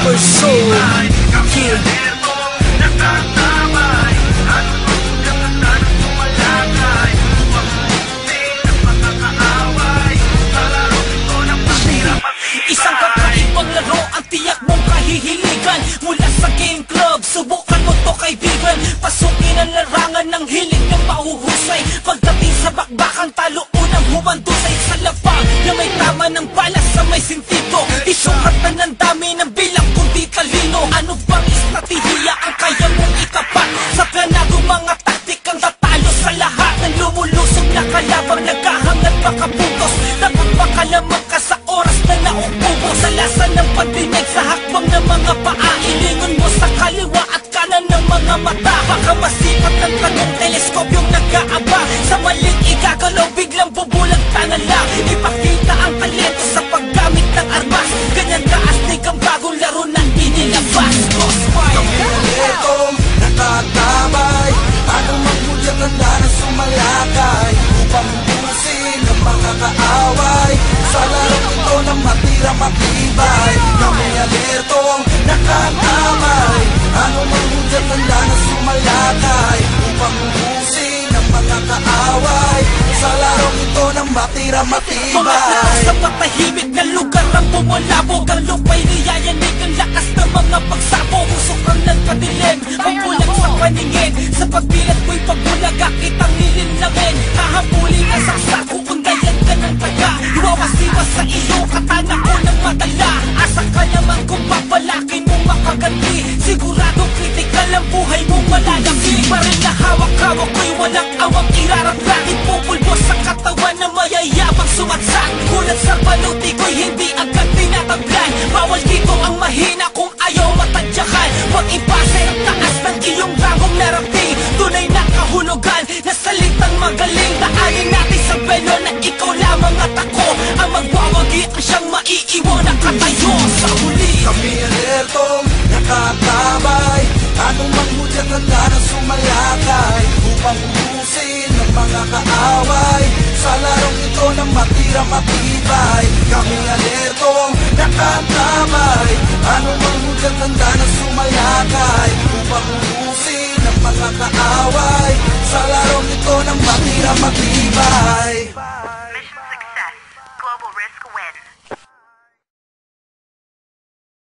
For sure. Yeah. Isang kakaibang laro ang tiyak mong kahihiligan. Mula sa game club, subukan mo to kaibigan. Pasukin ang larangan ng hilig ng mahuhusay. Pagdating sa bakbakan, talo unang humandusay. Sa lapang na may tama ng balas sa may sintido. Isungatan ng dami ng bilang kundi talino. Ano bang estratehiya ang kaya mong itapat? Sa planado mga taktikang tatalo sa lahat ng lumulusog na kalabang naghahangat makapuntos. Nakapakalamang ka sa oras na nauubo. Sa lasa ng pagdinig sa hakbang ng mga paa. Ilingon mo sa kaliwa at kanan ng mga mata. Baka masipat ng tanong teleskopyong nag-aaba. Sa maling igagalaw biglang bubulag tangan lang. Ipakita ang talento sa paggamit ng armas. Ganyan kaastig ang bagong laro na inilabas. Kami ulit nakatamay. Anong magmulyang handa na sumalakay upang ubusin ang mga kaaway. Sa larong ito na matira matibay. Kami alertong nakatamay. Anong magmulyang handa na sumalakay upang ubusin ang mga kaaway. Sa larong ito na matira matibay. Mga lakas sa matahimik na lugar ang bumulabog. Ang lupay niyayanig ang lakas ng mga pagsabog. Usok ang nagpadilim, pagbulag sa paningin. Sa pagbilat ko'y pagbulaga, kitang nilinlangin. Hahabulin ang saksak, uundayan ka ng taga. Iwawasiwas sa iyo, katana ko ng madala. Asa ka naman kung papalakin mong makaganti. Sigurado kritikal ang buhay mong malalaki. Parang nahawak-hawak ko'y walang awang iraraplan. Ipupulbos sa katawan na mayayabang sumatsak. Kulat sa baluti ko'y hindi agad tinatablan. Bawal dito ang mahina kung ayaw matadyakan. Huwag ipasa ang taas ng iyong rangong narating. Tunay na kahulugan na salitang magaling. Daanin natin sa belo na ikaw lamang at ako ang magwawagi ang siyang maiiwan na katayo sa huli. Kami alertong nakatabay. Anong magmudyang handa na sumalakay upang ubusin ang mga kaaway. Sa larong ito na matira matibay. Kami alertong nakatabay. Anong magmudyang handa na sumalakay upang ubusin ang mga kaaway. Sa larong ito na matira matibay.